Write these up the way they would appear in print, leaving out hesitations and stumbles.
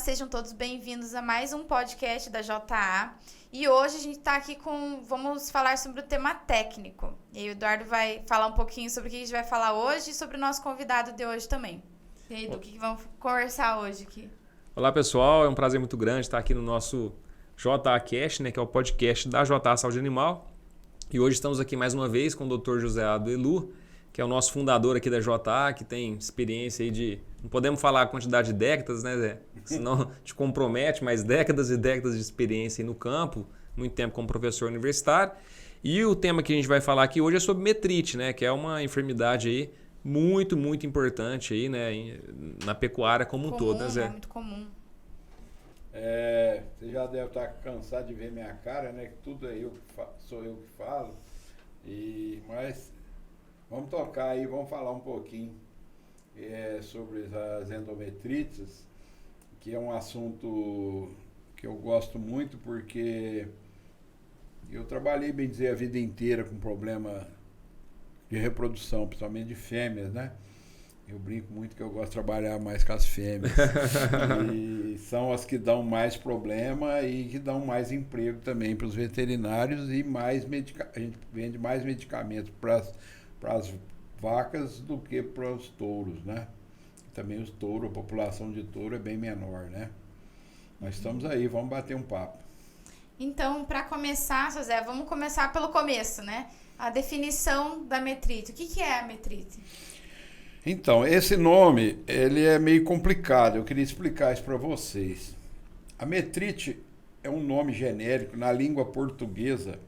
sejam todos bem-vindos a mais um podcast da JA. E hoje a gente está aqui vamos falar sobre o tema técnico. E aí o Eduardo vai falar um pouquinho sobre o que a gente vai falar hoje e sobre o nosso convidado de hoje também. E aí, do que vamos conversar hoje aqui? Olá pessoal, é um prazer muito grande estar aqui no nosso JA Cast, né, que é o podcast da JA Saúde Animal. E hoje estamos aqui mais uma vez com o Dr. José Aldo Elu, que é o nosso fundador aqui da JA, que tem experiência aí de... Não podemos falar a quantidade de décadas, né, Zé? Senão te compromete, mas décadas e décadas de experiência aí no campo, muito tempo como professor universitário. E o tema que a gente vai falar aqui hoje é sobre metrite, né, que é uma enfermidade aí muito, muito importante aí, né, na pecuária como um todo, né, Zé? É muito comum. Você já deve estar cansado de ver minha cara, né? Que tudo é sou eu que falo. Mas vamos tocar aí, vamos falar um pouquinho sobre as endometrites, que é um assunto que eu gosto muito porque eu trabalhei, bem dizer, a vida inteira com problema de reprodução, principalmente de fêmeas, né? Eu brinco muito que eu gosto de trabalhar mais com as fêmeas. E são as que dão mais problema e que dão mais emprego também para os veterinários e a gente vende mais medicamentos para as vacas do que para os touros, né? Também os touros, a população de touro é bem menor, né? Nós estamos aí, vamos bater um papo. Então, para começar, José, vamos começar pelo começo, né? A definição da metrite. O que é a metrite? Então, esse nome, ele é meio complicado, eu queria explicar isso para vocês. A metrite é um nome genérico, na língua portuguesa,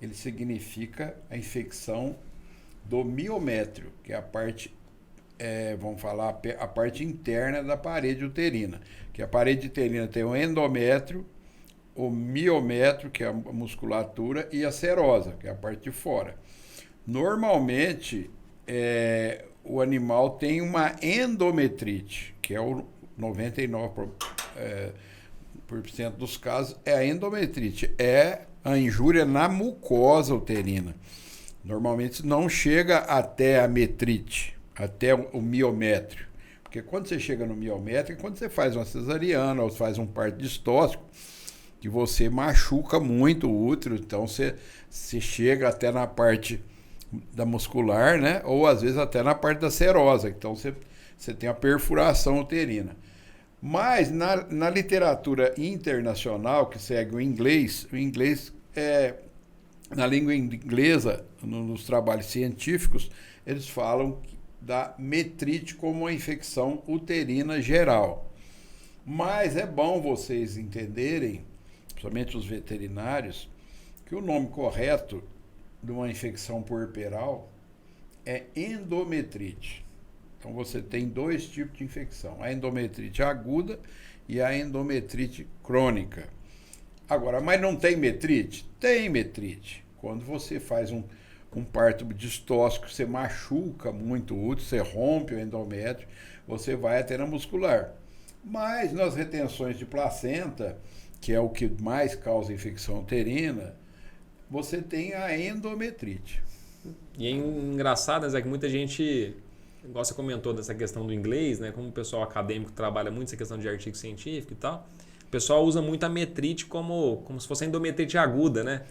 ele significa a infecção do miométrio, que é a parte, vamos falar, a parte interna da parede uterina. Que a parede uterina tem o endométrio, o miométrio, que é a musculatura, e a serosa, que é a parte de fora. Normalmente, o animal tem uma endometrite, que é o 99% dos casos, é a endometrite, é a injúria na mucosa uterina. Normalmente não chega até a metrite, até o miométrio. Porque quando você chega no miométrio, é quando você faz uma cesariana ou faz um parto distóxico, que você machuca muito o útero, então você chega até na parte da muscular, né? Ou às vezes até na parte da serosa, então você tem a perfuração uterina. Mas na literatura internacional, que segue o inglês na língua inglesa, nos trabalhos científicos, eles falam da metrite como uma infecção uterina geral. Mas é bom vocês entenderem, principalmente os veterinários, que o nome correto de uma infecção puerperal é endometrite. Então você tem dois tipos de infecção, a endometrite aguda e a endometrite crônica. Agora, mas não tem metrite? Tem metrite. Quando você faz um parto distóxico, você machuca muito o útero, você rompe o endométrio, você vai até na muscular. Mas nas retenções de placenta, que é o que mais causa infecção uterina, você tem a endometrite. E é engraçado, né, Zé, que muita gente, igual você comentou dessa questão do inglês, né, como o pessoal acadêmico trabalha muito essa questão de artigo científico e tal, o pessoal usa muito a metrite como se fosse a endometrite aguda, né?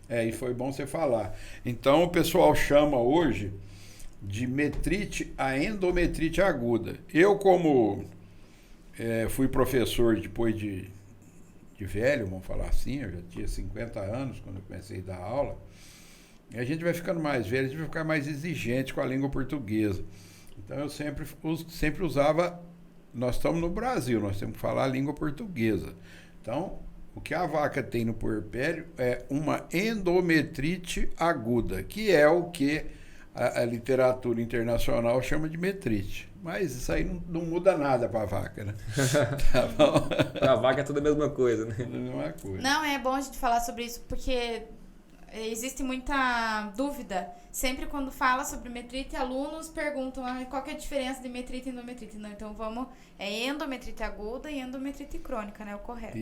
E foi bom você falar. Então o pessoal chama hoje de metrite a endometrite aguda. Eu, como fui professor depois de velho, vamos falar assim, eu já tinha 50 anos quando eu comecei a dar aula, e a gente vai ficando mais velho, a gente vai ficar mais exigente com a língua portuguesa. Então eu sempre usava, nós estamos no Brasil, nós temos que falar a língua portuguesa. Então, o que a vaca tem no puerpério é uma endometrite aguda, que é o que a literatura internacional chama de metrite. Mas isso aí não muda nada para a vaca, né? Tá bom? Para a vaca é tudo a mesma coisa, né? Tudo a mesma coisa. Não, é bom a gente falar sobre isso, porque existe muita dúvida. Sempre quando fala sobre metrite, alunos perguntam qual que é a diferença de metrite e endometrite. Não, então endometrite aguda e endometrite crônica, né? O correto.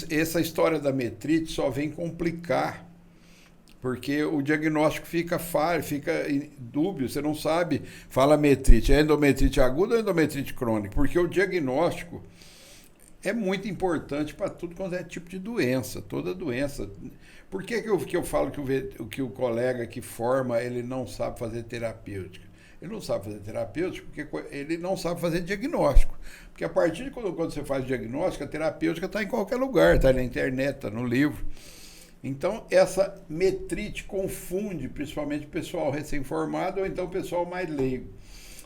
Essa história da metrite só vem complicar Porque o diagnóstico fica falho, fica dúbio, você não sabe, fala metrite, é endometrite aguda ou endometrite crônica? Porque o diagnóstico é muito importante para tudo quanto é tipo de doença, toda doença. Por que eu falo que o colega que forma, ele não sabe fazer terapêutica? Ele não sabe fazer terapêutica porque ele não sabe fazer diagnóstico. Porque a partir de quando você faz diagnóstico, a terapêutica está em qualquer lugar, está na internet, está no livro. Então, essa metrite confunde principalmente o pessoal recém-formado ou então o pessoal mais leigo.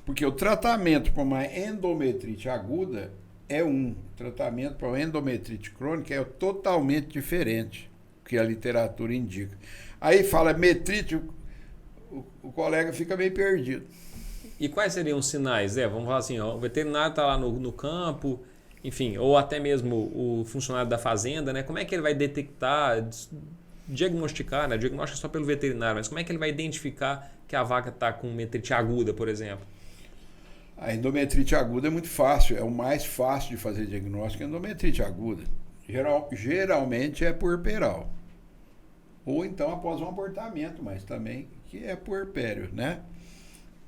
Porque o tratamento para uma endometrite aguda é um. O tratamento para uma endometrite crônica é totalmente diferente do que a literatura indica. Aí fala metrite, o colega fica meio perdido. E quais seriam os sinais? Vamos falar assim, ó, o veterinário está lá no campo, enfim, ou até mesmo o funcionário da fazenda, né? Como é que ele vai detectar, diagnosticar, né? Diagnóstico é só pelo veterinário, mas como é que ele vai identificar que a vaca está com metrite aguda, por exemplo? A endometrite aguda é muito fácil, é o mais fácil de fazer diagnóstico, a endometrite aguda. Geralmente é puerperal. Ou então após um abortamento, mas também que é puerpério, né?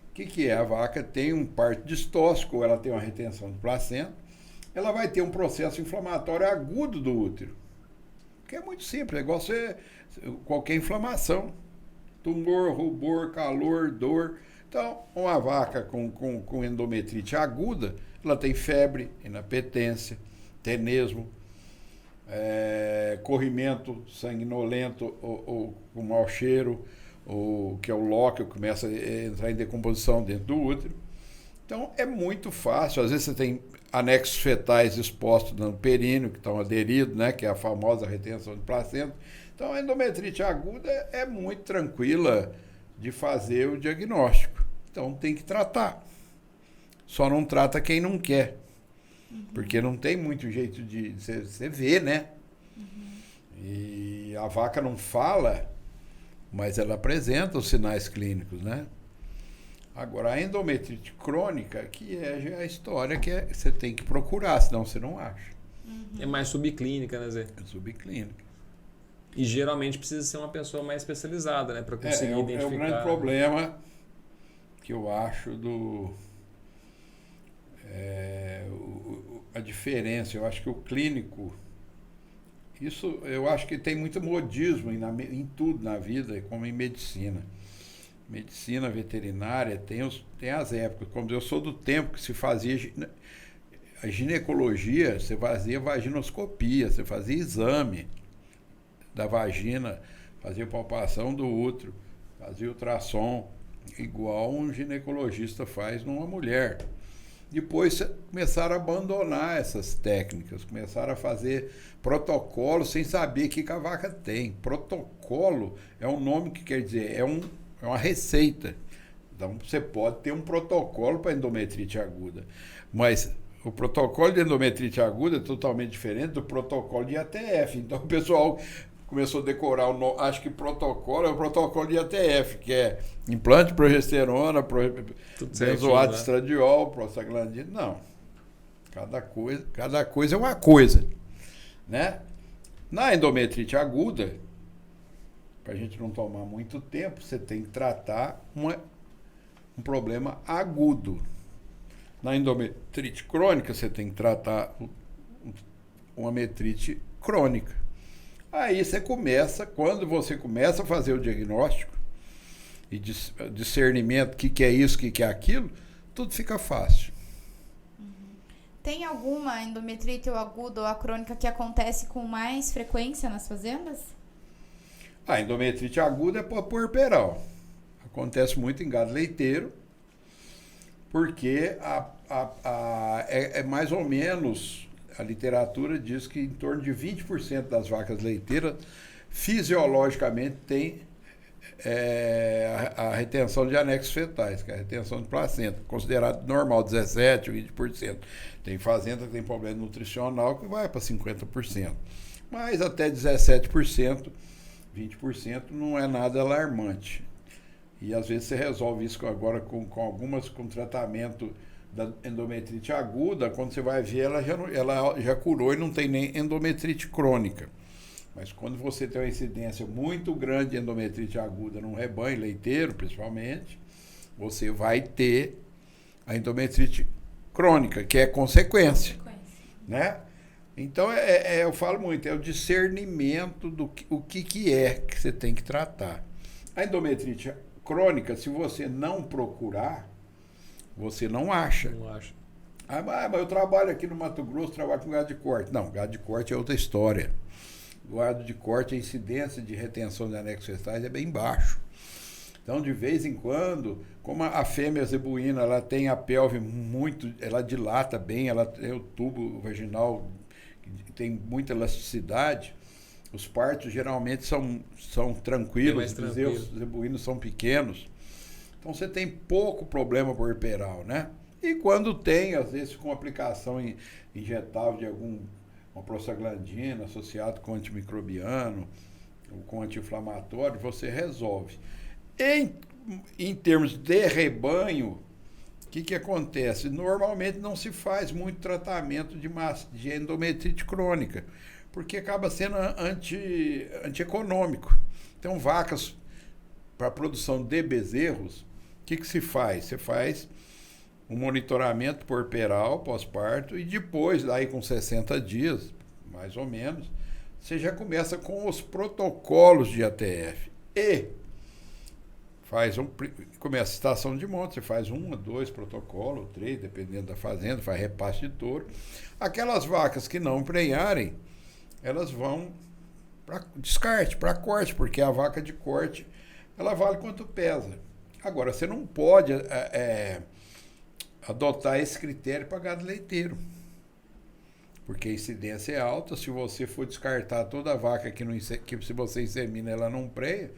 O que é? A vaca tem um parto distóxico, ou ela tem uma retenção de placenta, ela vai ter um processo inflamatório agudo do útero. Que é muito simples, é igual qualquer inflamação. Tumor, rubor, calor, dor. Então, uma vaca com endometrite aguda, ela tem febre, inapetência, tenesmo, corrimento sanguinolento ou com mau cheiro, que é o lóquio, que começa a entrar em decomposição dentro do útero. Então, é muito fácil. Às vezes você tem anexos fetais expostos no períneo, que estão aderidos, né, que é a famosa retenção de placenta. Então, a endometrite aguda é muito tranquila de fazer o diagnóstico. Então, tem que tratar. Só não trata quem não quer. Porque não tem muito jeito de... Você vê, né? E a vaca não fala, mas ela apresenta os sinais clínicos, né? Agora, a endometrite crônica, que é a história que você tem que procurar, senão você não acha. É mais subclínica, né, Zé? É subclínica. E geralmente precisa ser uma pessoa mais especializada, né? Para conseguir identificar. É o grande problema que eu acho a diferença. Eu acho que o clínico... Isso eu acho que tem muito modismo em tudo na vida, como em medicina. Medicina veterinária tem as épocas. Como eu sou do tempo que se fazia a ginecologia, você fazia vaginoscopia, você fazia exame da vagina, fazia palpação do útero, fazia ultrassom, igual um ginecologista faz numa mulher. Depois começaram a abandonar essas técnicas, começaram a fazer protocolo sem saber o que a vaca tem. Protocolo é um nome que quer dizer, é uma receita. Então, você pode ter um protocolo para endometrite aguda, mas o protocolo de endometrite aguda é totalmente diferente do protocolo de ATF. Então, o pessoal começou a decorar o nome, acho que protocolo é o protocolo de ATF, que é implante de progesterona, benzoato de estradiol, prostaglandina. Não. Cada coisa é uma coisa, né? Na endometrite aguda, para a gente não tomar muito tempo, você tem que tratar um problema agudo. Na endometrite crônica, você tem que tratar uma metrite crônica. Aí quando você começa a fazer o diagnóstico e discernimento, o que é isso, o que é aquilo, tudo fica fácil. Tem alguma endometrite ou aguda ou a crônica que acontece com mais frequência nas fazendas? A endometrite aguda é puerperal. Acontece muito em gado leiteiro, porque é mais ou menos, a literatura diz que em torno de 20% das vacas leiteiras fisiologicamente tem a retenção de anexos fetais, que é a retenção de placenta, considerado normal, 17%, 20%. Tem fazenda que tem problema nutricional que vai para 50%. Mas até 17%, 20% não é nada alarmante. E às vezes você resolve isso agora com tratamento da endometrite aguda, quando você vai ver ela já curou e não tem nem endometrite crônica. Mas quando você tem uma incidência muito grande de endometrite aguda num rebanho leiteiro, principalmente, você vai ter a endometrite crônica, que é consequência, né? Então, eu falo muito, é o discernimento do que é que você tem que tratar. A endometrite crônica, se você não procurar, você não acha. Não acho. Mas eu trabalho aqui no Mato Grosso, trabalho com gado de corte. Não, gado de corte é outra história. Gado de corte, a incidência de retenção de anexos festais é bem baixo. Então, de vez em quando, como a fêmea zebuína, ela tem a pelve muito, ela dilata bem, ela tem o tubo vaginal, tem muita elasticidade, os partos geralmente são tranquilos, os zebuínos são pequenos. Então, você tem pouco problema puerperal, né? E quando tem, às vezes, com aplicação injetável de uma prostaglandina associado com antimicrobiano ou com anti-inflamatório, você resolve. Em termos de rebanho, o que acontece? Normalmente não se faz muito tratamento de endometrite crônica, porque acaba sendo antieconômico. Então, vacas para a produção de bezerros, o que se faz? Você faz um monitoramento puerperal pós-parto e depois, daí com 60 dias, mais ou menos, você já começa com os protocolos de ATF. E começa a estação de monte, você faz 1, 2 protocolos, 3, dependendo da fazenda, faz repasse de touro. Aquelas vacas que não emprenharem, elas vão para descarte, para corte, porque a vaca de corte, ela vale quanto pesa. Agora, você não pode adotar esse critério para gado leiteiro, porque a incidência é alta. Se você for descartar toda a vaca que se você insemina ela não preia,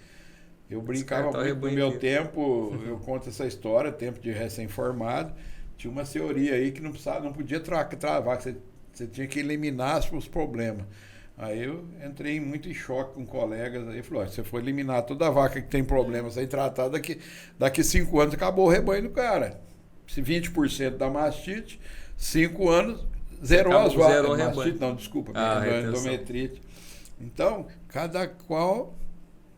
eu brincava muito no meu tempo, eu conto essa história, tempo de recém-formado, tinha uma teoria aí que não podia travar, que você tinha que eliminar os problemas. Aí eu entrei muito em choque com colegas, aí falou, se você for eliminar toda a vaca que tem problemas aí tratar, daqui 5 anos acabou o rebanho do cara. Se 20% da mastite, 5 anos, zerou as vacas. Mastite, não, desculpa, endometrite. Então, cada qual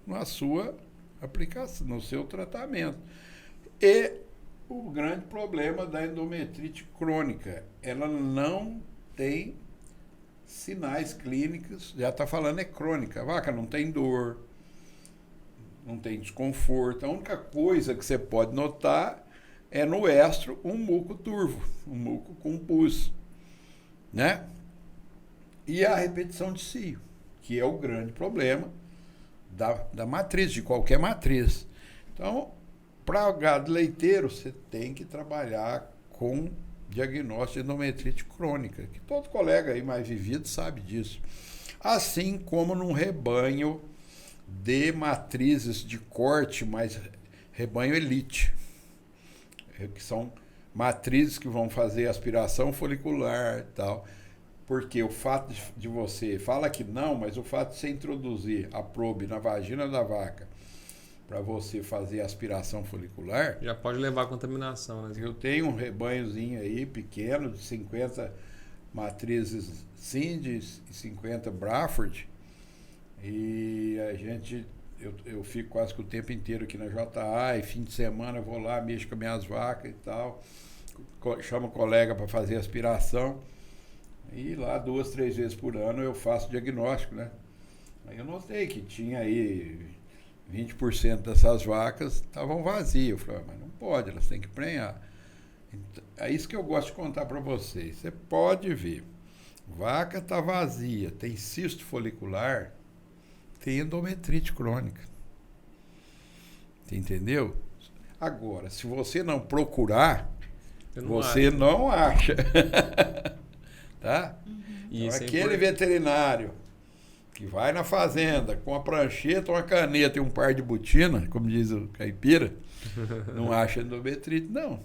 na sua aplicação, no seu tratamento. E o grande problema da endometrite crônica, ela não tem sinais clínicos, já está falando é crônica. A vaca não tem dor, não tem desconforto. A única coisa que você pode notar é no estro um muco turvo, um muco com pus, né? E a repetição de cio, que é o grande problema da matriz, de qualquer matriz. Então, para o gado leiteiro, você tem que trabalhar com diagnóstico de endometrite crônica, que todo colega aí mais vivido sabe disso. Assim como num rebanho de matrizes de corte, mas rebanho elite, que são matrizes que vão fazer aspiração folicular e tal. Porque o fato de você, fala que não, mas o fato de você introduzir a probe na vagina da vaca para você fazer aspiração folicular, já pode levar a contaminação, né? Eu tenho um rebanhozinho aí pequeno de 50 matrizes Cindes e 50 Braford, e eu fico quase que o tempo inteiro aqui na JA, e fim de semana eu vou lá, mexo com as minhas vacas e tal, chamo o colega para fazer aspiração, e lá 2, 3 vezes por ano eu faço diagnóstico, né? Aí eu notei que tinha aí 20% dessas vacas estavam vazias. Eu falei, mas não pode, elas têm que prenhar. Então, é isso que eu gosto de contar para vocês. Você pode ver, vaca está vazia, tem cisto folicular, tem endometrite crônica. Você entendeu? Agora, se você não procurar, você não acha. Tá? Então, aquele veterinário que vai na fazenda com uma prancheta, uma caneta e um par de botina, como diz o caipira, não acha endometrite, não.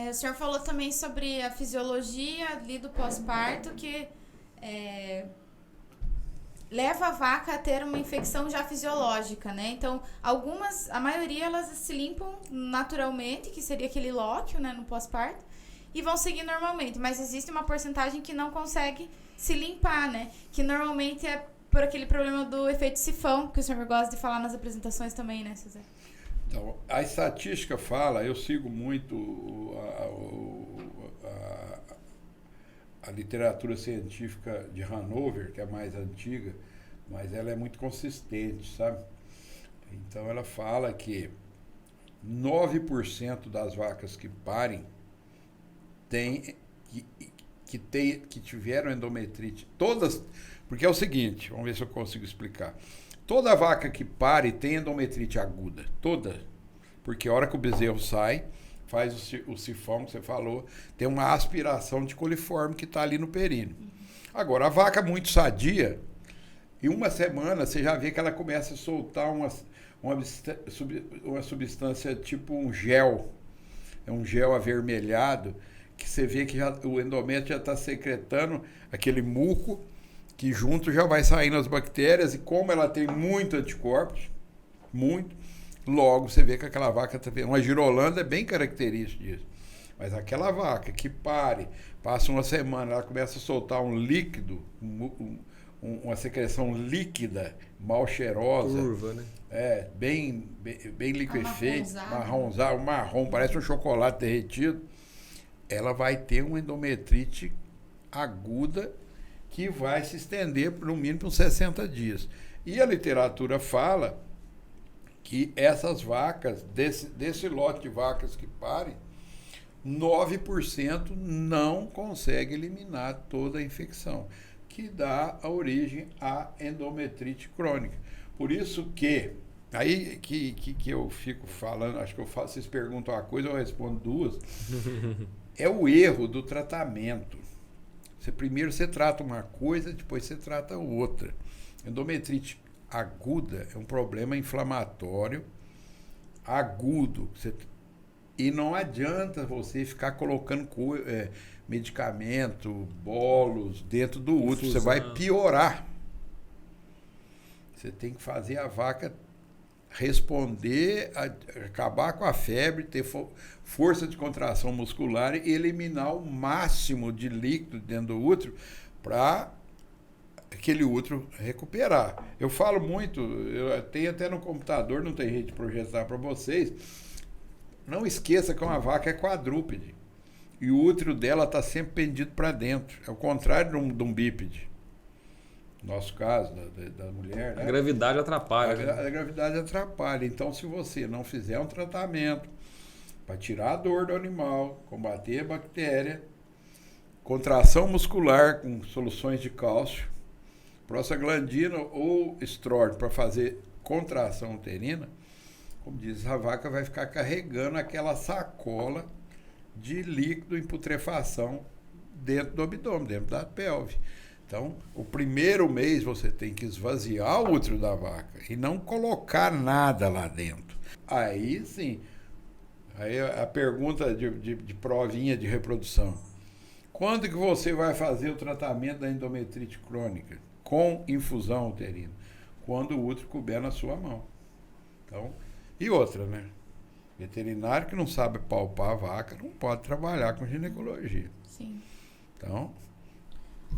O senhor falou também sobre a fisiologia ali do pós-parto, que leva a vaca a ter uma infecção já fisiológica, né? Então, a maioria, elas se limpam naturalmente, que seria aquele lóquio, né, no pós-parto, e vão seguir normalmente, mas existe uma porcentagem que não consegue se limpar, né? Que normalmente é por aquele problema do efeito sifão, que o senhor gosta de falar nas apresentações também, né, José? Então, a estatística fala, eu sigo muito a literatura científica de Hanover, que é a mais antiga, mas ela é muito consistente, sabe? Então, ela fala que 9% das vacas que parem que tiveram endometrite, todas, porque é o seguinte, vamos ver se eu consigo explicar. Toda vaca que pare tem endometrite aguda, toda, porque a hora que o bezerro sai, faz o sifão que você falou, tem uma aspiração de coliforme que está ali no períneo. Agora, a vaca muito sadia, em uma semana você já vê que ela começa a soltar uma substância tipo um gel, é um gel avermelhado, que você vê que o endométrio já está secretando aquele muco, que junto já vai saindo as bactérias, e como ela tem muito anticorpos, logo você vê que aquela vaca está vendo. Uma girolanda é bem característica disso. Mas aquela vaca que passa uma semana, ela começa a soltar um líquido, uma secreção líquida, mal cheirosa. Curva, né? Bem liquefeita, marrom, parece um chocolate derretido. Ela vai ter uma endometrite aguda que vai se estender por no mínimo 60 dias. E a literatura fala que essas vacas, desse lote de vacas que parem, 9% não consegue eliminar toda a infecção, que dá a origem à endometrite crônica. Por isso que, aí que eu fico falando, acho que vocês perguntam uma coisa, eu respondo duas, é o erro do tratamento. Primeiro você trata uma coisa, depois você trata outra. Endometrite aguda é um problema inflamatório agudo. E não adianta você ficar colocando medicamento, bolos dentro do útero. Você vai piorar. Você tem que fazer a vaca responder, acabar com a febre, ter força de contração muscular e eliminar o máximo de líquido dentro do útero para aquele útero recuperar. Eu falo muito, eu tenho até no computador, não tem jeito de projetar para vocês. Não esqueça que uma vaca é quadrúpede e o útero dela está sempre pendido para dentro. É o contrário de um bípede. No nosso caso, da mulher. Né? A gravidade atrapalha. A gravidade atrapalha. Então, se você não fizer um tratamento para tirar a dor do animal, combater a bactéria, contração muscular com soluções de cálcio, prostaglandina ou estrógeno para fazer contração uterina, como diz, a vaca vai ficar carregando aquela sacola de líquido em putrefação dentro do abdômen, dentro da pelve. Então, o primeiro mês você tem que esvaziar o útero da vaca e não colocar nada lá dentro. Aí sim, aí a pergunta de provinha de reprodução. Quando que você vai fazer o tratamento da endometrite crônica com infusão uterina? Quando o útero couber na sua mão. Então, e outra, né? Veterinário que não sabe palpar a vaca não pode trabalhar com ginecologia. Sim. Então...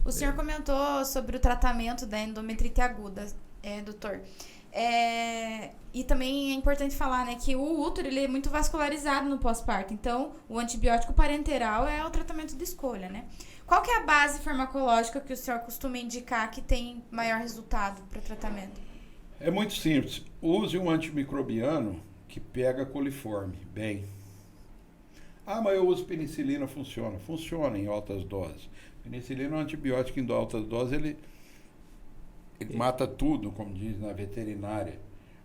O senhor comentou sobre o tratamento da endometrite aguda, doutor. E também é importante falar, né, que o útero ele é muito vascularizado no pós-parto. Então, o antibiótico parenteral é o tratamento de escolha, né? Qual que é a base farmacológica que o senhor costuma indicar que tem maior resultado para tratamento? É muito simples. Use um antimicrobiano que pega coliforme bem. Ah, mas eu uso penicilina, funciona. Funciona em altas doses. Penicilina é um antibiótico em altas doses, ele mata tudo, como diz na veterinária.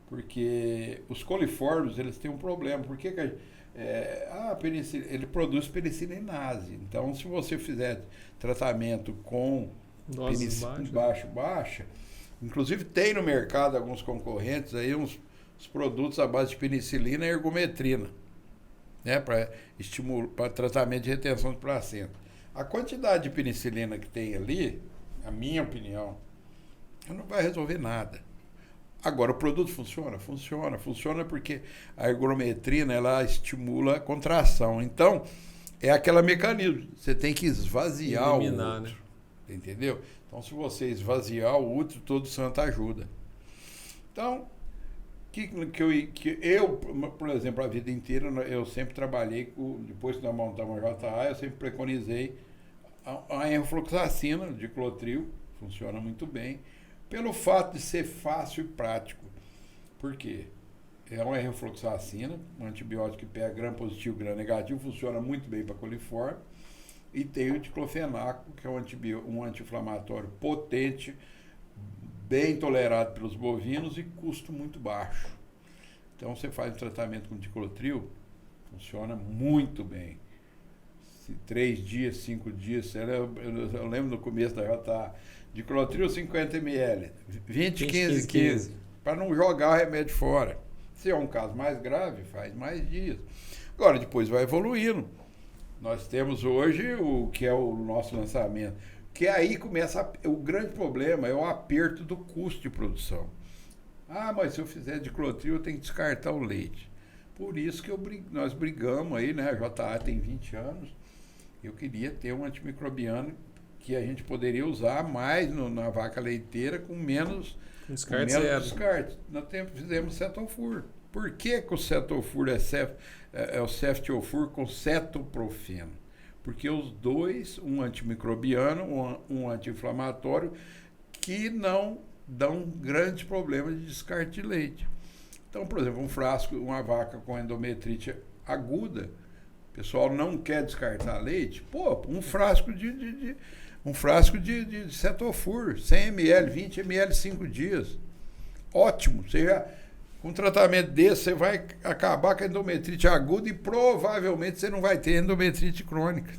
Porque os coliformes, eles têm um problema. Por que ele produz penicilinase. Então, se você fizer tratamento com penicilina baixa, inclusive tem no mercado alguns concorrentes aí, uns produtos à base de penicilina e ergometrina, né, para tratamento de retenção de placenta. A quantidade de penicilina que tem ali, a minha opinião, não vai resolver nada. Agora, o produto funciona? Funciona porque a ergometrina, ela estimula a contração. Então, é aquele mecanismo. Você tem que esvaziar o útero. Né? Entendeu? Então, se você esvaziar o útero, todo santo ajuda. Então, por exemplo, a vida inteira, eu sempre trabalhei depois que nós montamos a JA, eu sempre preconizei a enrofloxacina de Clotril, funciona muito bem, pelo fato de ser fácil e prático. Por quê? É uma enrofloxacina, um antibiótico que pega gram positivo, gram negativo, funciona muito bem para coliforme, e tem o diclofenaco, que é um anti-inflamatório potente, bem tolerado pelos bovinos e custo muito baixo. Então você faz um tratamento com diclotril, funciona muito bem. 3 dias, 5 dias, eu lembro no começo da JA, diclotril 50 ml, 20, 15, para não jogar o remédio fora. Se é um caso mais grave, faz mais dias. Agora, depois vai evoluindo. Nós temos hoje o que é o nosso lançamento, que aí começa o grande problema, é o aperto do custo de produção. Ah, mas se eu fizer diclotril, eu tenho que descartar o leite. Por isso que nós brigamos aí, né? A JA tem 20 anos, eu queria ter um antimicrobiano que a gente poderia usar mais na vaca leiteira com menos descarte. Nós fizemos cetofur. Por que o cetofur é o ceftiofur com cetoprofeno? Porque os dois, um antimicrobiano, um anti-inflamatório, que não dão grandes problemas de descarte de leite. Então, por exemplo, uma vaca com endometrite aguda, o pessoal não quer descartar leite, um frasco de cetofur, 100 ml, 20 ml, 5 dias. Ótimo. Com um tratamento desse, você vai acabar com a endometrite aguda e provavelmente você não vai ter endometrite crônica.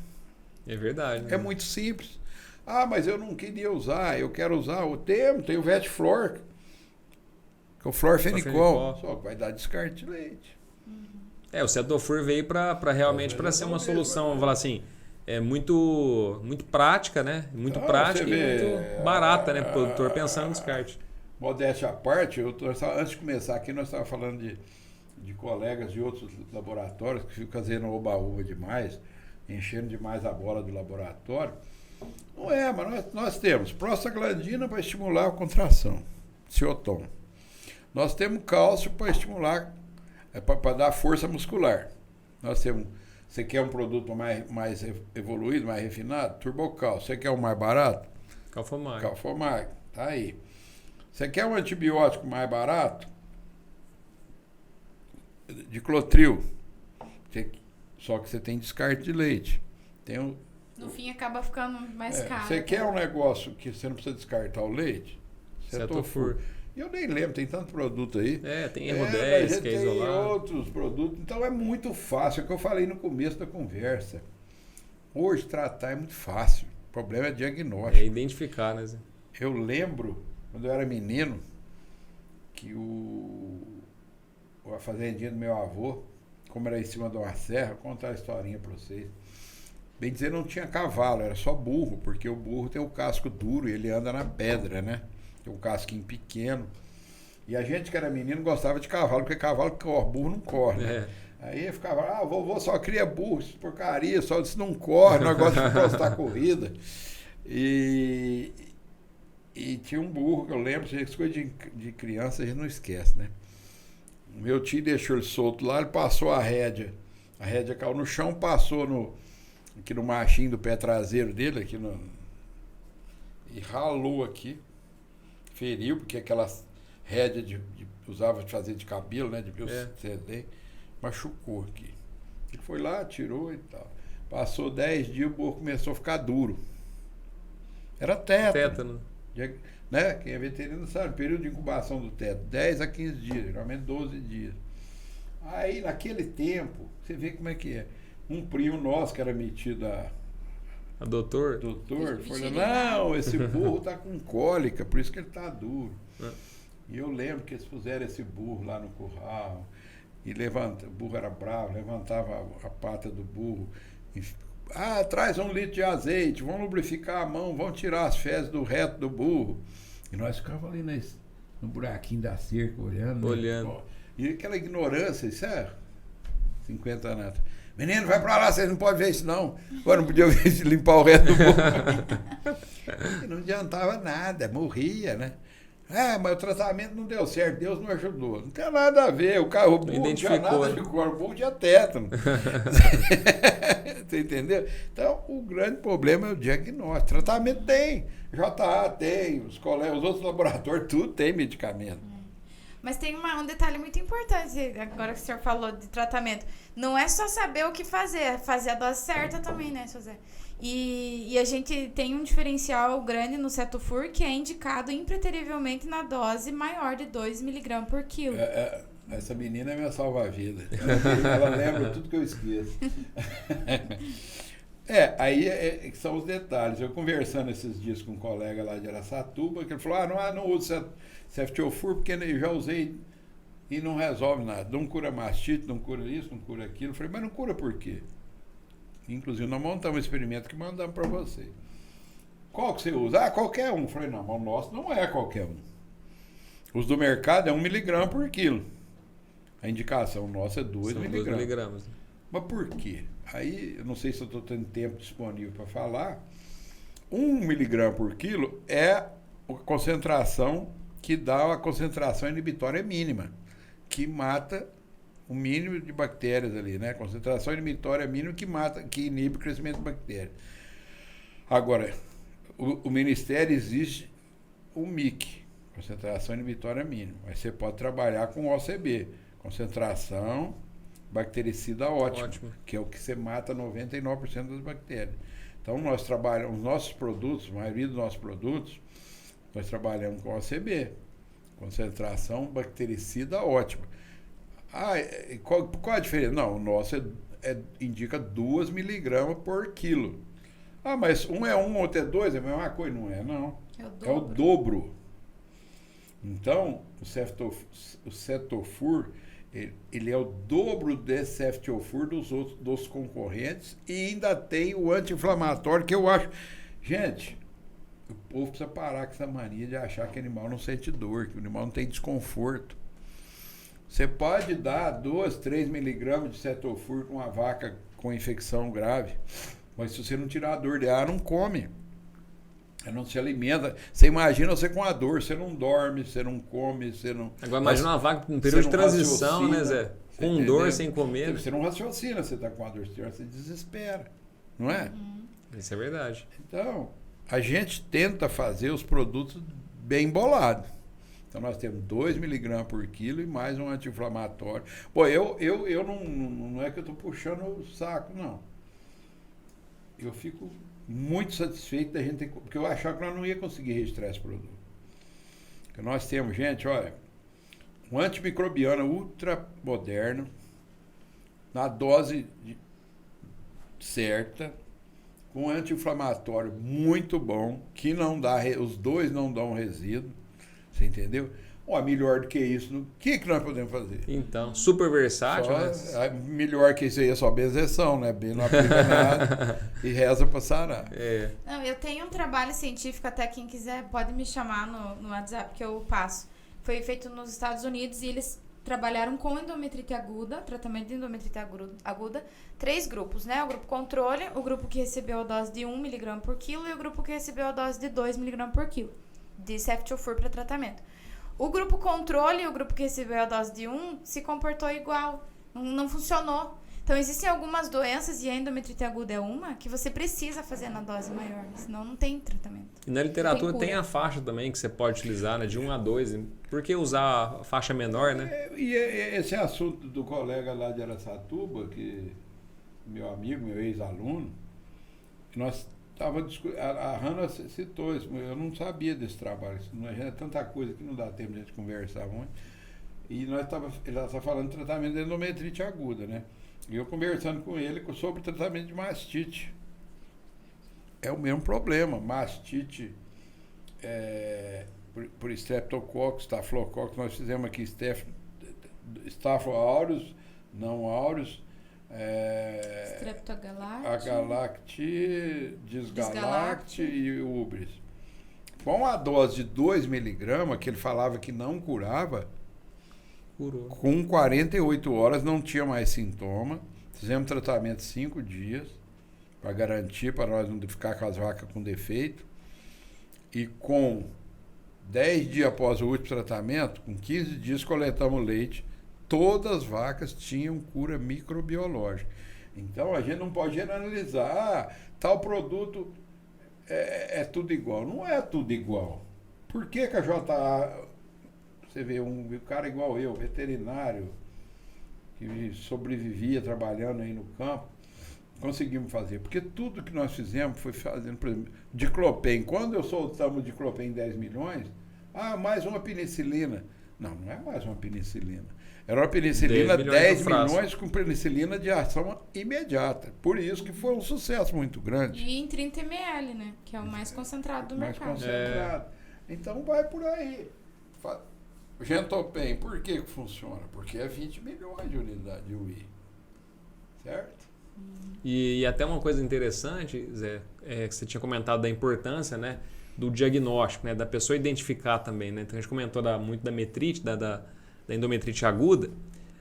É verdade. Né? É muito simples. Ah, mas eu não queria usar, eu quero usar tem o Vetflor, que é o florfenicol, só que vai dar descarte de leite. O cetofur veio para realmente para ser uma solução, vamos falar assim, muito prática, né? Muito prática e muito barata, né? Para o produtor pensando no descarte. Modéstia à parte, antes de começar aqui, nós estávamos falando de colegas de outros laboratórios que ficam fazendo oba-oba demais, enchendo demais a bola do laboratório. Não é, mas nós temos prostaglandina para estimular a contração, ciotom. Nós temos cálcio para estimular, para dar força muscular. Nós temos, você quer um produto mais evoluído, mais refinado? Turbocal. Você quer um mais barato? Calfomag, tá aí. Você quer um antibiótico mais barato? Diclotril. Só que você tem descarte de leite. No fim acaba ficando mais caro. Você quer um negócio que você não precisa descartar o leite? Cetofur. Eu nem lembro, tem tanto produto aí. Tem erro 10, que é isolado. Tem outros produtos. Então é muito fácil. É o que eu falei no começo da conversa. Hoje tratar é muito fácil. O problema é diagnóstico. É identificar, né, Zé? Eu lembro, quando eu era menino, que a fazendinha do meu avô, como era em cima de uma serra, vou contar a historinha para vocês. Bem dizer, não tinha cavalo, era só burro, porque o burro tem o casco duro e ele anda na pedra, né? Tem um casquinho pequeno. E a gente que era menino gostava de cavalo, porque cavalo corre, burro não corre, né? Aí eu ficava, vovô só cria burro, isso porcaria, só isso não corre, nós gostamos de postar corrida. E tinha um burro, que eu lembro, essas coisas de criança a gente não esquece, né? Meu tio deixou ele solto lá, ele passou a rédea caiu no chão, passou aqui no machinho do pé traseiro dele, e ralou aqui, feriu, porque aquelas rédeas usava de fazer de cabelo, né, de biocedem, machucou aqui. Ele foi lá, tirou e tal. Passou 10 dias, o burro começou a ficar duro. Era tétano. Né? Quem é veterinário sabe, período de incubação do tétano, 10 a 15 dias, geralmente 12 dias. Aí, naquele tempo, você vê como é que é. Um primo nosso, que era metido a doutor, falou, não, esse burro tá com cólica, por isso que ele tá duro. E eu lembro que eles puseram esse burro lá no curral, e o burro era bravo, levantava a pata do burro, traz 1 litro de azeite, vamos lubrificar a mão, vamos tirar as fezes do reto do burro. E nós ficávamos ali no buraquinho da cerca, olhando. Olhando. Né? E aquela ignorância, isso é 50 anos. Menino, vai pra lá, vocês não podem ver isso não. Agora não podia ver isso, limpar o resto do bolso. Não adiantava nada, morria, né? Mas o tratamento não deu certo, Deus não ajudou. Não tem nada a ver, o burro não tinha nada de corpo, o burro tinha tétano. Você entendeu? Então, o grande problema é o diagnóstico. Tratamento tem, JA tem, os colegas, os outros laboratórios, tudo tem medicamento. Mas tem um detalhe muito importante, agora que o senhor falou de tratamento. Não é só saber o que fazer a dose certa também, né, seu Zé? E a gente tem um diferencial grande no Cetofur, que é indicado impreterivelmente na dose maior de 2 mg por quilo. Essa menina é minha salva-vida. Ela lembra tudo que eu esqueço. Aí são os detalhes. Eu conversando esses dias com um colega lá de Araçatuba, que ele falou, não uso Ceftiofur porque eu já usei e não resolve nada. Não cura mastite, não cura isso, não cura aquilo. Eu falei, mas não cura por quê? Inclusive, nós montamos um experimento que mandamos para você. Qual que você usa? Qualquer um. Eu falei, não, mas o nosso não é qualquer um. Os do mercado é 1 mg por quilo. A indicação nossa é 2 miligramas. Mas por quê? Aí, eu não sei se eu estou tendo tempo disponível para falar. 1 mg por quilo é a concentração que dá a concentração inibitória mínima, que mata o mínimo de bactérias ali, né? Concentração inibitória mínima que inibe o crescimento de bactérias. Agora, o Ministério exige o MIC, concentração inibitória mínima, mas você pode trabalhar com OCB, concentração bactericida ótima, que é o que você mata 99% das bactérias. Então, nós trabalhamos, os nossos produtos, a maioria dos nossos produtos, nós trabalhamos com OCB, concentração bactericida ótima. Qual a diferença? Não, o nosso indica 2 mg por quilo. Mas um é 1, outro é 2, é a mesma coisa? Não é, não. É o dobro. Então, o Cetofur, ele é o dobro desse Ceftiofur dos concorrentes e ainda tem o anti-inflamatório que eu acho... Gente, o povo precisa parar com essa mania de achar que o animal não sente dor, que o animal não tem desconforto. Você pode dar 2, 3 miligramas de Cetofur com uma vaca com infecção grave, mas se você não tirar a dor dela, não come. Ela não se alimenta. Você imagina você com a dor, você não dorme, você não come, você não... Agora imagina uma vaca em período de transição, né, Zé? Com dor, sem comer. Você não raciocina, você está com a dor, você desespera, não é? Isso é verdade. Então, a gente tenta fazer os produtos bem bolados. Então, nós temos 2 mg por quilo e mais um anti-inflamatório. Pô, eu não é que eu estou puxando o saco, não. Eu fico muito satisfeito da gente ter, porque eu achava que nós não ia conseguir registrar esse produto. Porque nós temos, gente, olha, um antimicrobiano ultra moderno, na dose certa, com anti-inflamatório muito bom, que não dá, os dois não dão resíduo. Você entendeu? Melhor do que isso, o que nós podemos fazer? Então, super versátil, né? Melhor que isso aí é só benzeção, né? Não aplica nada e reza para sarar. Não, eu tenho um trabalho científico, até quem quiser pode me chamar no WhatsApp que eu passo. Foi feito nos Estados Unidos e eles trabalharam com endometrite aguda, tratamento de endometrite aguda, 3 grupos, né? O grupo controle, o grupo que recebeu a dose de 1 mg por quilo e o grupo que recebeu a dose de 2 mg por quilo de Ceftiofur para tratamento. O grupo controle e o grupo que recebeu a dose de 1 se comportou igual, não funcionou. Então, existem algumas doenças, e a endometrite aguda é uma, que você precisa fazer na dose maior, senão não tem tratamento. E na literatura tem a faixa também que você pode utilizar, né, de 1 a 2. Por que usar a faixa menor, né? E esse assunto do colega lá de Araçatuba, que meu amigo, meu ex-aluno, nós a Hanna citou isso, eu não sabia desse trabalho, é tanta coisa que não dá tempo de a gente conversar muito. E ela está falando de tratamento de endometrite aguda, né? E eu conversando com ele sobre o tratamento de mastite. É o mesmo problema, mastite por Streptococcus, Staphylococcus, nós fizemos aqui Staphylo aureus, não aureus, Agalacti, Disgalacti e Ubris. Com a dose de 2 mg, que ele falava que não curava, curou. Com 48 horas não tinha mais sintoma, Fizemos tratamento 5 dias, para garantir, para nós não ficar com as vacas com defeito. E com 10 dias após o último tratamento, com 15 dias coletamos leite, todas as vacas tinham cura microbiológica. Então a gente não pode generalizar, tal produto é tudo igual. Não é tudo igual. Por que a JA, você vê um cara igual eu, veterinário, que sobrevivia trabalhando aí no campo, conseguimos fazer? Porque tudo que nós fizemos foi fazendo, por exemplo, diclofenac. Quando eu soltamos o diclofenac em 10 milhões, mais uma penicilina. Não é mais uma penicilina. Era uma penicilina 10 milhões com penicilina de ação imediata. Por isso que foi um sucesso muito grande. E em 30 ml, né? Que é o mais concentrado do mercado. Mais concentrado. Então vai por aí. Gentopen, por que funciona? Porque é 20 milhões de unidades de UI. Certo? E até uma coisa interessante, Zé, que você tinha comentado da importância, né, do diagnóstico, né, da pessoa identificar também, né? Então a gente comentou muito da metrite, da endometrite aguda,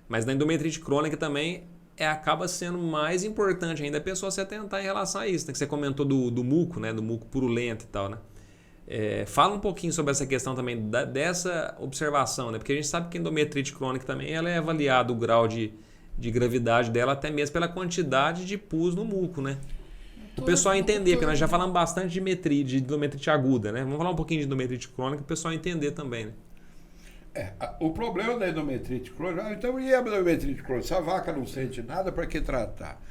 mas da endometrite crônica também acaba sendo mais importante ainda a pessoa se atentar em relação a isso, né? Que você comentou do muco, né, do muco purulento e tal, né? Fala um pouquinho sobre essa questão também dessa observação, né? Porque a gente sabe que a endometrite crônica também ela é avaliada o grau de gravidade dela até mesmo pela quantidade de pus no muco, né? O pessoal entender, porque nós já falamos bastante de endometrite aguda, né? Vamos falar um pouquinho de endometrite crônica para o pessoal entender também, né? O problema da endometrite crônica, então e a endometrite crônica? Se a vaca não sente nada, para que tratar?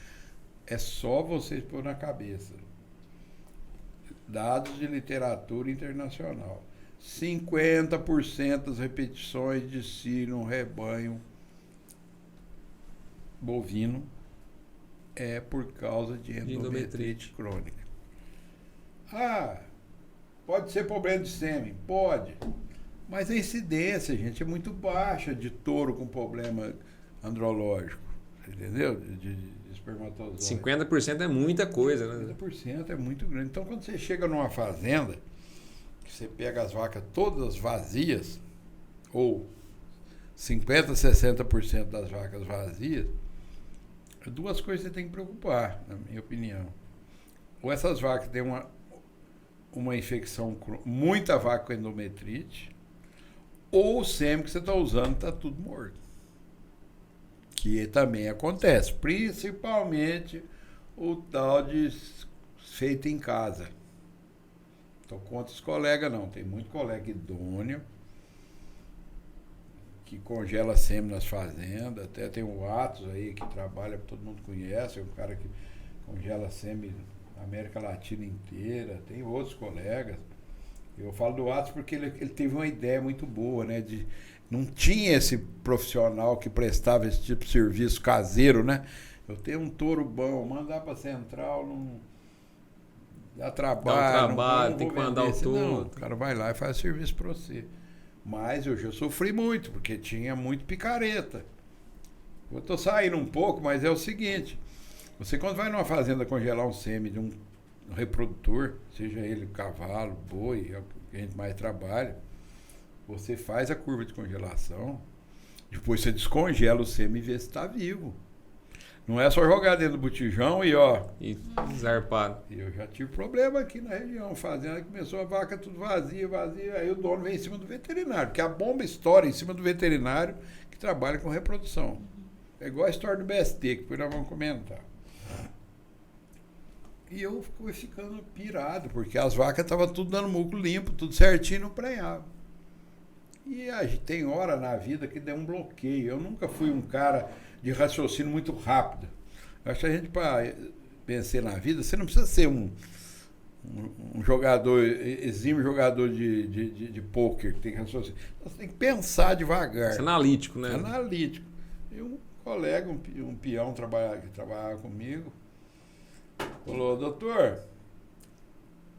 É só vocês pôr na cabeça. Dados de literatura internacional. 50% das repetições de cio no rebanho bovino é por causa de endometrite crônica. Pode ser problema de sêmen? Pode. Mas a incidência, gente, é muito baixa de touro com problema andrológico. Entendeu? De espermatozoide. 50% é muita coisa, né? 50% é muito grande. Então, quando você chega numa fazenda, que você pega as vacas todas vazias, ou 50%, 60% das vacas vazias, duas coisas você tem que preocupar, na minha opinião. Ou essas vacas têm uma infecção, muita vaca com endometrite, ou o sêmen que você está usando está tudo morto. Que também acontece, principalmente o tal de feito em casa. Então, contra os colegas, não. Tem muito colega idôneo que congela sêmen nas fazendas. Até tem o Atos aí que trabalha, todo mundo conhece, é um cara que congela sêmen na América Latina inteira. Tem outros colegas. Eu falo do Atos porque ele teve uma ideia muito boa, né? Não tinha esse profissional que prestava esse tipo de serviço caseiro, né? Eu tenho um touro bom, mandar para a central, não dá trabalho. Tem que mandar o touro. Não, o cara vai lá e faz serviço para você. Mas eu já sofri muito, porque tinha muito picareta. Eu estou saindo um pouco, mas é o seguinte. Você quando vai numa fazenda congelar um sêmen de um reprodutor, seja ele cavalo, boi, é o que a gente mais trabalha, você faz a curva de congelação, depois você descongela o sêmen e vê se está vivo. Não é só jogar dentro do botijão e E zarpado. Eu já tive problema aqui na região, fazenda começou a vaca tudo vazia, aí o dono vem em cima do veterinário, porque a bomba estoura em cima do veterinário que trabalha com reprodução. É igual a história do BST, que depois nós vamos comentar. E eu fui ficando pirado, porque as vacas estavam tudo dando muco limpo, tudo certinho, não prenhava. E tem hora na vida que deu um bloqueio. Eu nunca fui um cara de raciocínio muito rápido. Eu acho que a gente, para vencer na vida, você não precisa ser um jogador, exímio jogador de pôquer, que tem raciocínio. Você tem que pensar devagar. Você é analítico, né? Analítico. E um colega, um peão que trabalhava comigo, falou: doutor,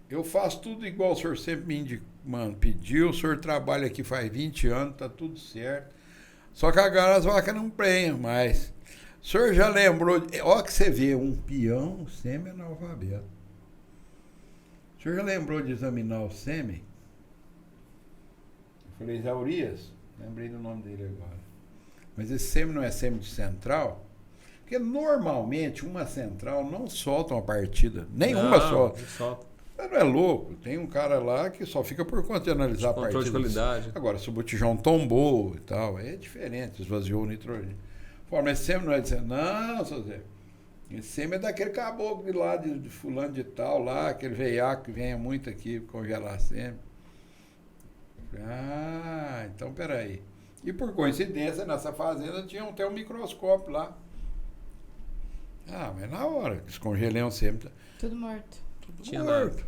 eu faço tudo igual o senhor sempre pediu, o senhor trabalha aqui faz 20 anos, tá tudo certo. Só que agora as vacas não prenham mais. O senhor já lembrou, olha que você vê, um peão semi-analfabeto. O senhor já lembrou de examinar o sêmen? Eu falei: Zé Urias, lembrei do nome dele agora. Mas esse sêmen não é sêmen de central? Porque normalmente uma central não solta uma partida. Nenhuma solta. Não solta. Não é louco. Tem um cara lá que só fica por conta de analisar a partida. Controle de qualidade. Agora, se o botijão tombou e tal, é diferente, esvaziou o nitrogênio. Fala, mas sempre não é dizer, não, seu Zé. Esse sempre é daquele caboclo de lá, de fulano de tal, lá, aquele veiaco que venha muito aqui congelar sempre. Ah, então peraí. E por coincidência, nessa fazenda tinha até um microscópio lá. Ah, mas na hora que descongelei sempre. Tudo morto. Tudo Tinha morto.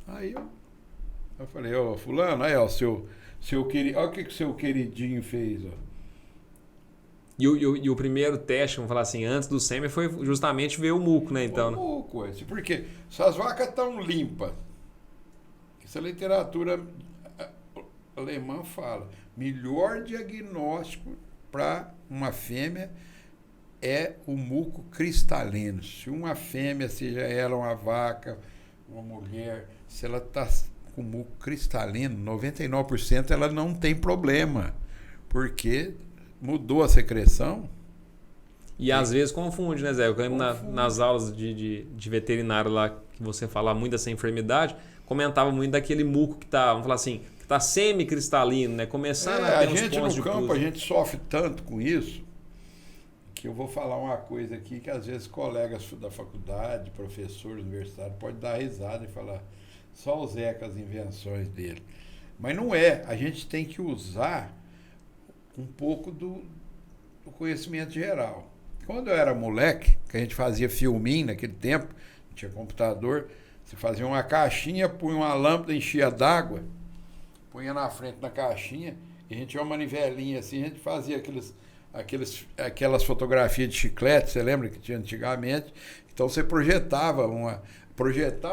Aí eu falei, ô fulano, aí ó, seu querido, olha o que o seu queridinho fez, ó. E o primeiro teste, vamos falar assim, antes do sêmen, foi justamente ver o muco, né? Então, O muco, esse, porque se as vacas estão limpas, essa literatura alemã fala, melhor diagnóstico para uma fêmea é o muco cristalino. Se uma fêmea, seja ela uma vaca, uma mulher, se ela está com muco cristalino, 99% ela não tem problema, porque mudou a secreção. E às vezes confunde, né, Zé? Eu lembro nas aulas de veterinário lá, que você fala muito dessa enfermidade, comentava muito daquele muco que tá, vamos falar assim, que tá semicristalino, né? Começando a ter uns gente pontos no de campo, pus. a gente sofre tanto com isso, que eu vou falar uma coisa aqui que às vezes colegas da faculdade, professores universitários, podem dar risada e falar, só o Zé com as invenções dele. Mas não é, a gente tem que usar um pouco do conhecimento geral. Quando eu era moleque, que a gente fazia filminho naquele tempo, não tinha computador, você fazia uma caixinha, punha uma lâmpada, enchia d'água, punha na frente da caixinha, e a gente tinha uma manivelinha assim, a gente fazia aquelas fotografias de chiclete, você lembra que tinha antigamente? Então você projetar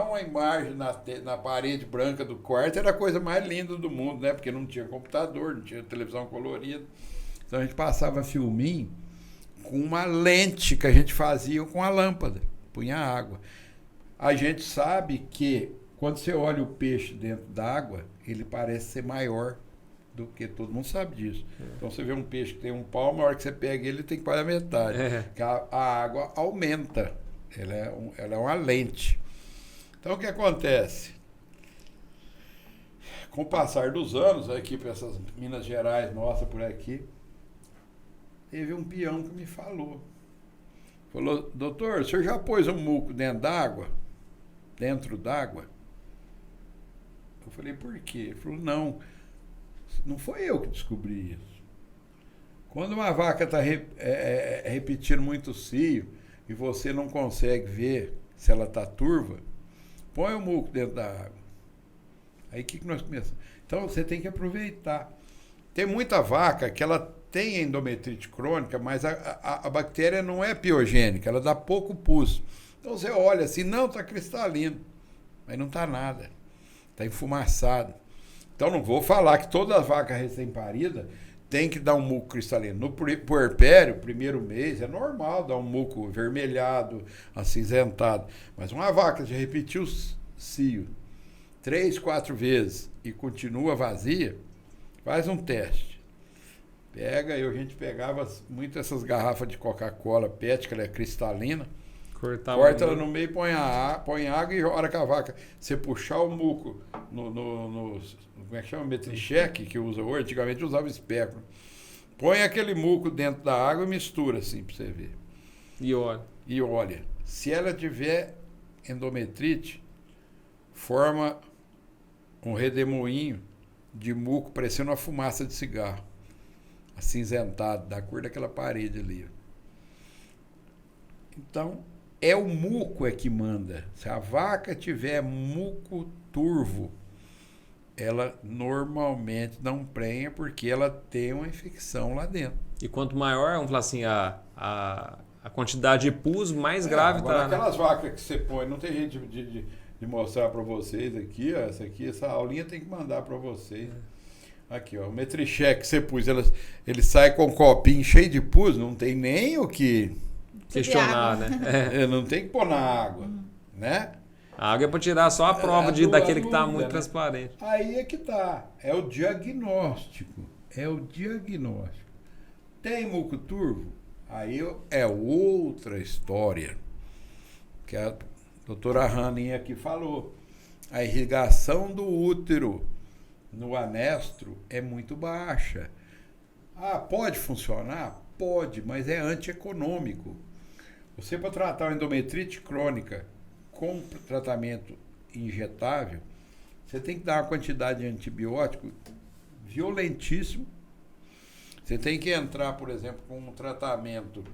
uma imagem na parede branca do quarto era a coisa mais linda do mundo, né? Porque não tinha computador, não tinha televisão colorida. Então a gente passava filminho com uma lente que a gente fazia com a lâmpada, punha água. A gente sabe que quando você olha o peixe dentro d'água, ele parece ser maior do que todo mundo sabe disso. Então você vê um peixe que tem um palmo, a hora que você pega ele tem quase a metade. Porque a água aumenta, ela é uma lente. Então o que acontece? Com o passar dos anos, aqui para essas Minas Gerais, nossa, por aqui, teve um peão que me falou. Falou, doutor, o senhor já pôs um muco dentro d'água? Dentro d'água? Eu falei, por quê? Ele falou, não foi eu que descobri isso. Quando uma vaca está repetindo muito cio e você não consegue ver se ela está turva, põe o muco dentro da água. Aí o que nós começamos? Então você tem que aproveitar. Tem muita vaca que ela tem endometrite crônica, mas a bactéria não é piogênica, ela dá pouco pus. Então você olha assim, não, está cristalino, mas não está nada, está enfumaçado. Então não vou falar que toda vaca recém-parida tem que dar um muco cristalino. No puerpério, primeiro mês, é normal dar um muco avermelhado, acinzentado. Mas uma vaca já repetiu o cio 3, 4 vezes e continua vazia, faz um teste. A gente pegava muito essas garrafas de Coca-Cola PET, que ela é cristalina, corta ela no meio, põe água e a hora que a vaca, você puxar o muco no como é que chama? Metricheque, que usa hoje, antigamente usava espéculo. Põe aquele muco dentro da água e mistura assim para você ver. E olha. Se ela tiver endometrite, forma um redemoinho de muco parecendo uma fumaça de cigarro, acinzentado, da cor daquela parede ali. Então, é o muco que manda. Se a vaca tiver muco turvo, ela normalmente não prenha porque ela tem uma infecção lá dentro. E quanto maior, vamos falar assim, a quantidade de pus, mais grave agora, tá. Aquelas vacas que você põe, não tem jeito de mostrar para vocês aqui, ó, essa aulinha tem que mandar para vocês. Aqui, ó, o Metricheque que você pus, ele sai com um copinho cheio de pus, não tem nem o que questionar, né? Não tem que pôr na água, né? A água é para tirar só a prova daquele que está muito transparente. Aí é que tá. É o diagnóstico. Tem muco turvo? Aí é outra história, que a doutora Raninha aqui falou. A irrigação do útero no anestro é muito baixa. Pode funcionar? Pode, mas é antieconômico. Você, para tratar a endometrite crônica com tratamento injetável, você tem que dar uma quantidade de antibiótico violentíssimo. Você tem que entrar, por exemplo, com um tratamento,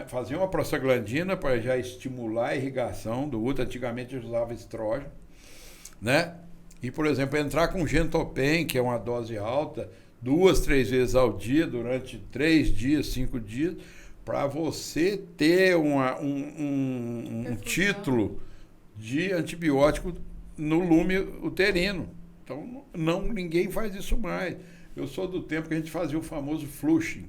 fazer uma prostaglandina para já estimular a irrigação do útero. Antigamente eu usava estrógeno, né? E, por exemplo, entrar com Gentopen, que é uma dose alta, 2, 3 vezes ao dia, durante 3 dias, 5 dias, para você ter um título de antibiótico no lume uterino. Então, ninguém faz isso mais. Eu sou do tempo que a gente fazia o famoso flushing.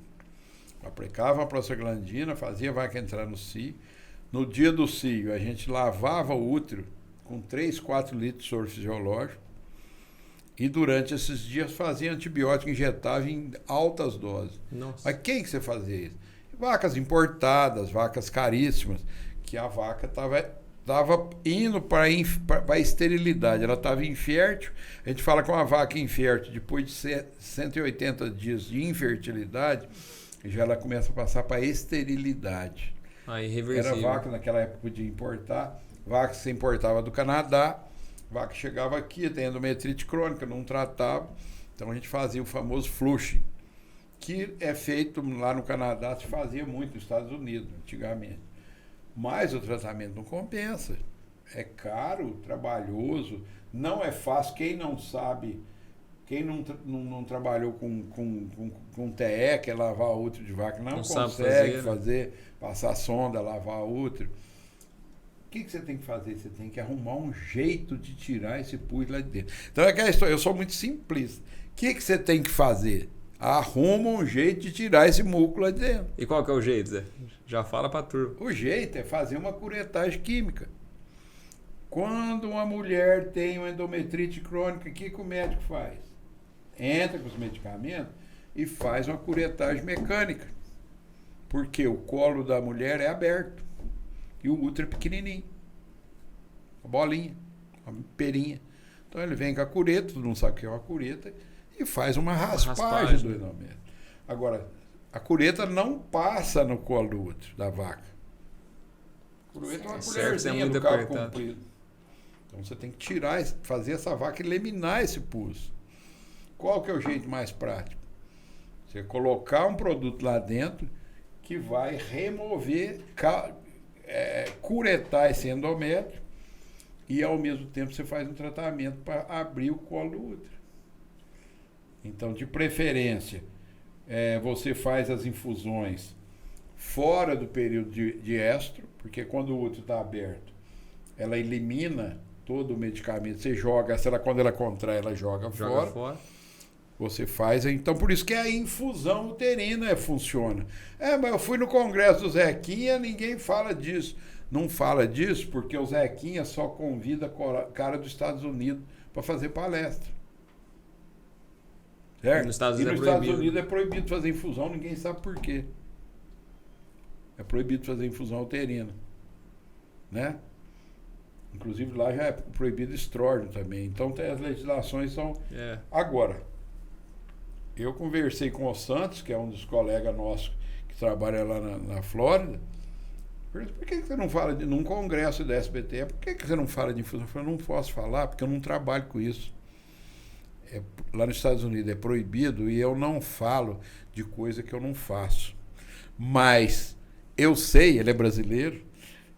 Aplicava a prostaglandina, fazia a vaca entrar no cio. No dia do cio, a gente lavava o útero com 3, 4 litros de soro fisiológico. E durante esses dias fazia antibiótico injetável em altas doses. Nossa. Mas quem que você fazia isso? Vacas importadas, vacas caríssimas, que a vaca estava indo para a esterilidade. Ela estava infértil. A gente fala que uma vaca infértil, depois de 180 dias de infertilidade, já ela começa a passar para a esterilidade. Irreversível. Era vaca, naquela época podia importar. Vaca que se importava do Canadá. Vaca chegava aqui, tem endometrite crônica, não tratava. Então a gente fazia o famoso flushing, que é feito lá no Canadá, se fazia muito nos Estados Unidos, antigamente. Mas o tratamento não compensa. É caro, trabalhoso, não é fácil. Quem não sabe, quem não trabalhou com TE, que é lavar útero de vaca, não consegue fazer, passar sonda, lavar útero. O que você tem que fazer? Você tem que arrumar um jeito de tirar esse pus lá de dentro. Então é aquela história, eu sou muito simplista. O que você tem que fazer? Arruma um jeito de tirar esse muco lá de dentro. E qual que é o jeito, Zé? Já fala pra turma. O jeito é fazer uma curetagem química. Quando uma mulher tem uma endometrite crônica, o que o médico faz? Entra com os medicamentos e faz uma curetagem mecânica. Porque o colo da mulher é aberto e o útero é pequenininho. Uma bolinha, uma perinha. Então ele vem com a cureta, todo mundo sabe o que é uma cureta, e faz uma raspagem do endométrio. Agora, a cureta não passa no colo do útero da vaca. A cureta é uma colherzinha do cabo comprido. Então você tem que tirar, fazer essa vaca eliminar esse pus. Qual que é o jeito mais prático? Você colocar um produto lá dentro que vai remover, curetar esse endométrio e ao mesmo tempo você faz um tratamento para abrir o colo do útero. Então, de preferência, você faz as infusões fora do período de estro, porque quando o útero está aberto, ela elimina todo o medicamento. Você joga, quando ela contrai, ela joga fora. Você faz, então por isso que a infusão uterina funciona. Mas eu fui no congresso do Zequinha, ninguém fala disso. Não fala disso porque o Zequinha só convida cara dos Estados Unidos para fazer palestra. Certo? E nos Estados Unidos é proibido fazer infusão, ninguém sabe por quê. É proibido fazer infusão uterina. Né? Inclusive lá já é proibido estrógeno também. Então as legislações são... Agora, eu conversei com o Santos, que é um dos colegas nossos que trabalha lá na Flórida. Por que você não fala num congresso da SBT? Por que você não fala de infusão? Eu falei, não posso falar porque eu não trabalho com isso. Lá nos Estados Unidos é proibido e eu não falo de coisa que eu não faço. Mas eu sei, ele é brasileiro,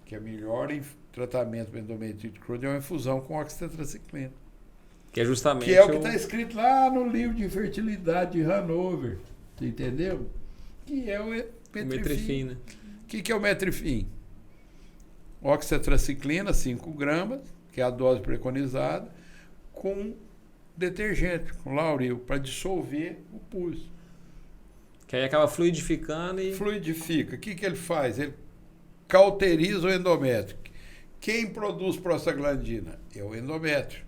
que a melhor tratamento para endometrite crônica é uma infusão com oxitetraciclina. Que é justamente que é o que está escrito lá no livro de infertilidade de Hanover. Você entendeu? Que é o metrifim. Né? O que é o metrifim? Oxitetraciclina, 5 gramas, que é a dose preconizada, com detergente, com Lauril, para dissolver o pus. Que aí acaba fluidificando e... Fluidifica. O que ele faz? Ele cauteriza o endométrio. Quem produz prostaglandina? É o endométrio.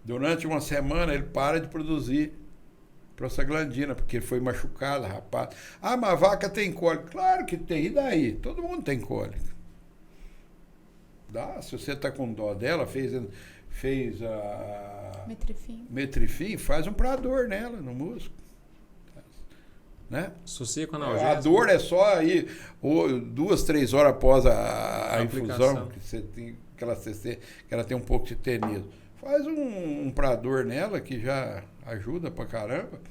Durante uma semana ele para de produzir prostaglandina, porque foi machucada, rapaz. Ah, mas a vaca tem cólica. Claro que tem, e daí? Todo mundo tem cólica. Dá, se você está com dó dela, fez a metrifim, faz um prador nela, no músculo. Né? Associa com A analgésico. dor é só aí 2, 3 horas após a infusão, que você tem, que ela tem um pouco de tenismo. Faz um prador nela que já ajuda pra caramba.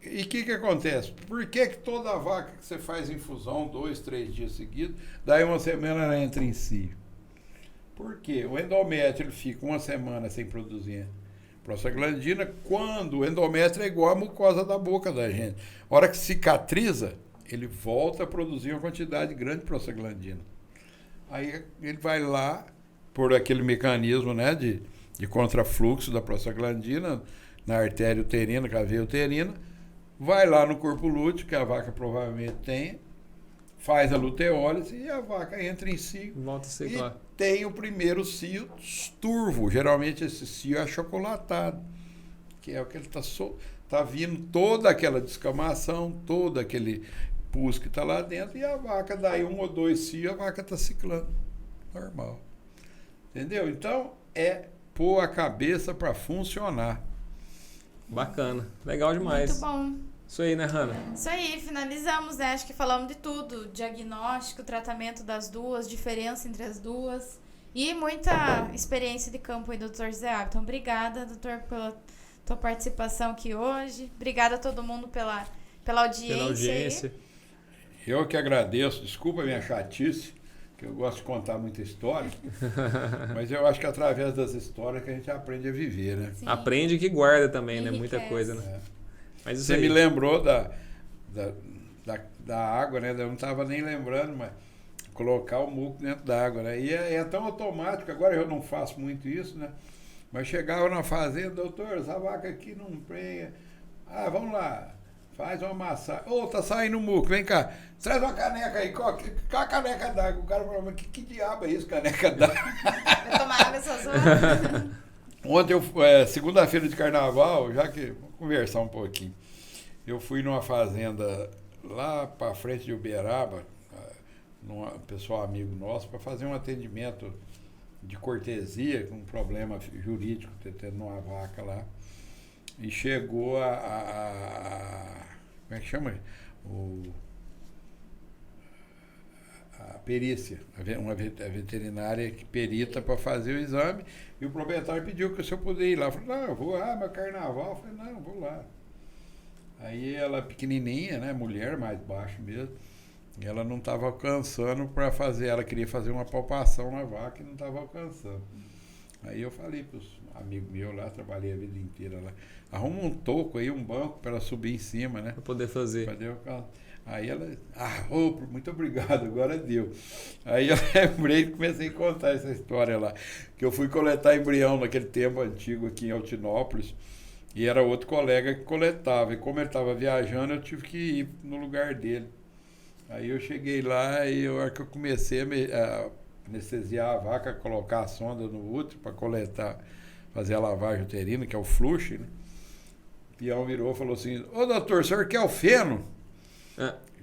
E o que acontece? Por que toda vaca que você faz infusão 2, 3 dias seguidos, daí uma semana ela entra em si? Por quê? O endométrio ele fica uma semana sem produzir prostaglandina, quando o endométrio é igual a mucosa da boca da gente. A hora que cicatriza, ele volta a produzir uma quantidade grande de prostaglandina. Aí ele vai lá, por aquele mecanismo, né, de contrafluxo da prostaglandina na artéria uterina, na veia uterina, vai lá no corpo lúteo, que a vaca provavelmente tem, faz a luteólise e a vaca entra em si. Volta a ser e claro. tem o primeiro cio turvo. Geralmente esse cio é achocolatado, que é o que ele tá vindo toda aquela descamação, todo aquele pus que está lá dentro, e a vaca, daí 1 ou 2 cios, a vaca está ciclando. Normal. Entendeu? Então, é pôr a cabeça para funcionar. Bacana. Legal demais. Muito bom. Isso aí, né, Hanna? Isso aí, finalizamos, né? Acho que falamos de tudo. Diagnóstico, tratamento das duas, diferença entre as duas. E muita experiência de campo aí do Dr. José Abel. Então, obrigada, doutor, pela tua participação aqui hoje. Obrigada a todo mundo pela audiência. Pela audiência. Eu que agradeço. Desculpa a minha chatice, que eu gosto de contar muita história. Mas eu acho que através das histórias que a gente aprende a viver, né? Sim. Aprende que guarda também, né? Muita Enriquece. coisa, né? É. Mas isso Você aí. me lembrou da água, né? Eu não estava nem lembrando, mas colocar o muco dentro da água, né? E é tão automático, agora eu não faço muito isso, né? Mas chegava na fazenda, doutor, essa vaca aqui não prenha. Ah, vamos lá, faz uma massagem. Ô, tá saindo o muco, vem cá, traz uma caneca aí, qual a caneca d'água? O cara falou, mas que diabo é isso, caneca d'água? Vai tomar água sozinho? Ontem, segunda-feira de carnaval, já que vou conversar um pouquinho, eu fui numa fazenda lá para frente de Uberaba, um pessoal amigo nosso, para fazer um atendimento de cortesia, com um problema jurídico, tendo uma vaca lá. E chegou como é que chama? A perícia, uma veterinária que perita para fazer o exame, e o proprietário pediu que se eu pudesse ir lá. Eu falei, não, eu vou lá, meu carnaval. Eu falei, não, eu vou lá. Aí ela, pequenininha, né, mulher, mais baixa mesmo, ela não estava alcançando para fazer, ela queria fazer uma palpação na vaca e não estava alcançando. Aí eu falei para os amigos meus lá, trabalhei a vida inteira lá, arruma um toco aí, um banco para ela subir em cima, né? Pra poder fazer. Aí ela, muito obrigado, agora deu. Aí eu lembrei e comecei a contar essa história lá, que eu fui coletar embrião naquele tempo antigo aqui em Altinópolis, e era outro colega que coletava, e como ele estava viajando, eu tive que ir no lugar dele. Aí eu cheguei lá e a hora que eu comecei a anestesiar a vaca, colocar a sonda no útero para coletar, fazer a lavagem uterina, que é o flush, né? O peão virou e falou assim, ô doutor, o senhor quer o feno?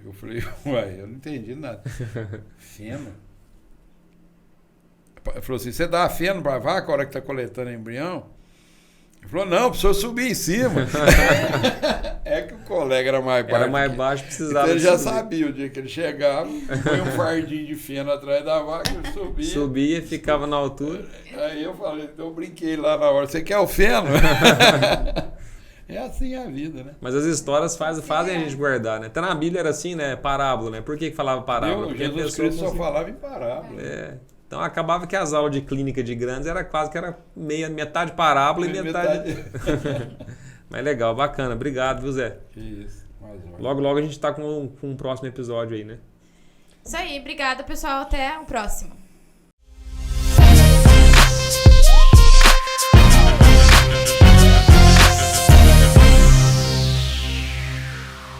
Eu falei, uai, eu não entendi nada. Feno? Ele falou assim, você dá feno para a vaca a hora que está coletando embrião? Ele falou, não, para o senhor subir em cima. É que o colega era mais baixo. Era mais baixo, precisava então ele já subir. sabia, o dia que ele chegava, põe um fardinho de feno atrás da vaca, ele subia. Subia, ficava na altura. Aí eu falei, então eu brinquei lá na hora, você quer o feno? É assim a vida, né? Mas as histórias fazem a gente guardar, né? Até na Bíblia era assim, né? Parábola, né? Por que falava parábola? Porque a Jesus pessoa Cristo só conseguia- falava em parábola. É. Então acabava que as aulas de clínica de grandes era quase que era metade parábola e metade... Mas legal, bacana. Obrigado, viu, Zé? Que isso. Mais uma. Logo a gente tá com um próximo episódio aí, né? Isso aí, obrigada, pessoal. Até o próximo.